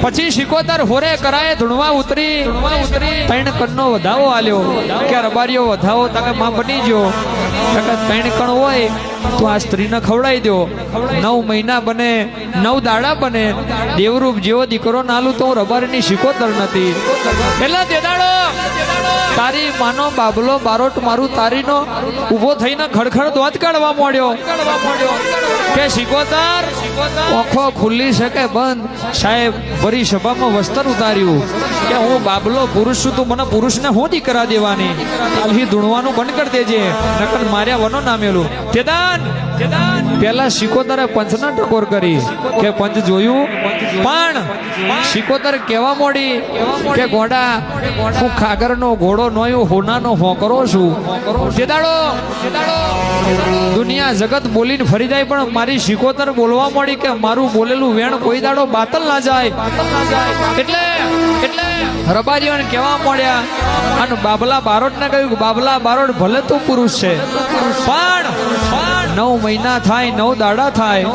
પછી શિકોતર હોરે કરાય ધૂણવા ઉતરી ત્રણ કણનો વધાવો આલ્યો કે રબારીઓ વધાવો તાકે માં બની ગયો તાકે ત્રણ કણ હોય તો આ સ્ત્રીને ખવડાવી દો 9 મહિના બને 9 દાડા બને દેવરૂપ જેવો દીકરો નાલું તો હું રબારીની શિકોતર નથી પેલા દેદાડો તારી માનો બાબલો બારોટ મારું તારીનો ઊભો થઈને ખડખડ દોત કાઢવા માંડ્યો કે શિકોતર ઓખો ખુલ્લી છે કે બંધ સાહેબ ભરી સભામાં વસ્ત્ર ઉતાર્યું કે હું બાબલો પુરુષ છું તું મને પુરુષને હું દીકરા દેવાની કાલથી ધૂણવાનું બંધ કરી દેજે નકર માર્યા વનો નામેલું તેદાન પેલા શિકોતરે પંચના ટકોર કરી કે પંચ જોયું પણ શિકોતર કેવા મોડી કે ગોડા હું ખાગરનો ઘોડો નોયું હોનાનો હોકરો છું તેદાડો દુનિયા જગત બોલીને ફરી જાય પણ મારી શિકોતર બોલવા મળી કે મારું બોલેલું વેણ કોઈ દાડો બાતલ ના જાય એટલે રબારીઓને કેવા મળ્યા અને બાબલા બારોટ ને કહ્યું બાબલા બારોટ ભલે તું પુરુષ છે પણ 9 મહિના થાય 9 દાડા થાય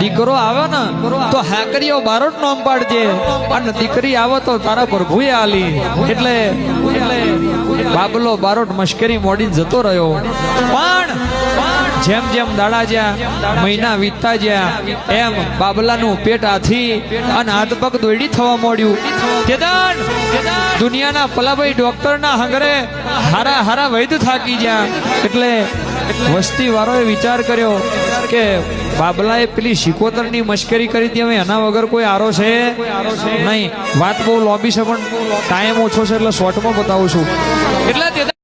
દીકરો આવે ને તો હાકરીઓ બારોટ નામ પાડજે અને દીકરી આવે તો તારા પ્રભુએ આલી એટલે બાબલો બારોટ મશ્કરી મોડીને જતો રહ્યો પણ જેમ જેમ દાડા જ્યાં મહિના વીતતા જ્યાં એમ બાબલાનું પેટ આથી અને હાથ પગ દોડી થવા માંડ્યું દુનિયાના પલાભાઈ ડોક્ટરના હંગરે હારા વૈદ્ય થાકી ગયા એટલે વસ્તી વાળોએ વિચાર કર્યો કે બાબલાએ પેલી શિકોતરની મશ્કરી કરી હતી હવે એના વગર કોઈ આરો છે નહીં વાત બહુ લોબી છે પણ ટાઈમ ઓછો છે એટલે શોર્ટમાં બતાવું છું એટલે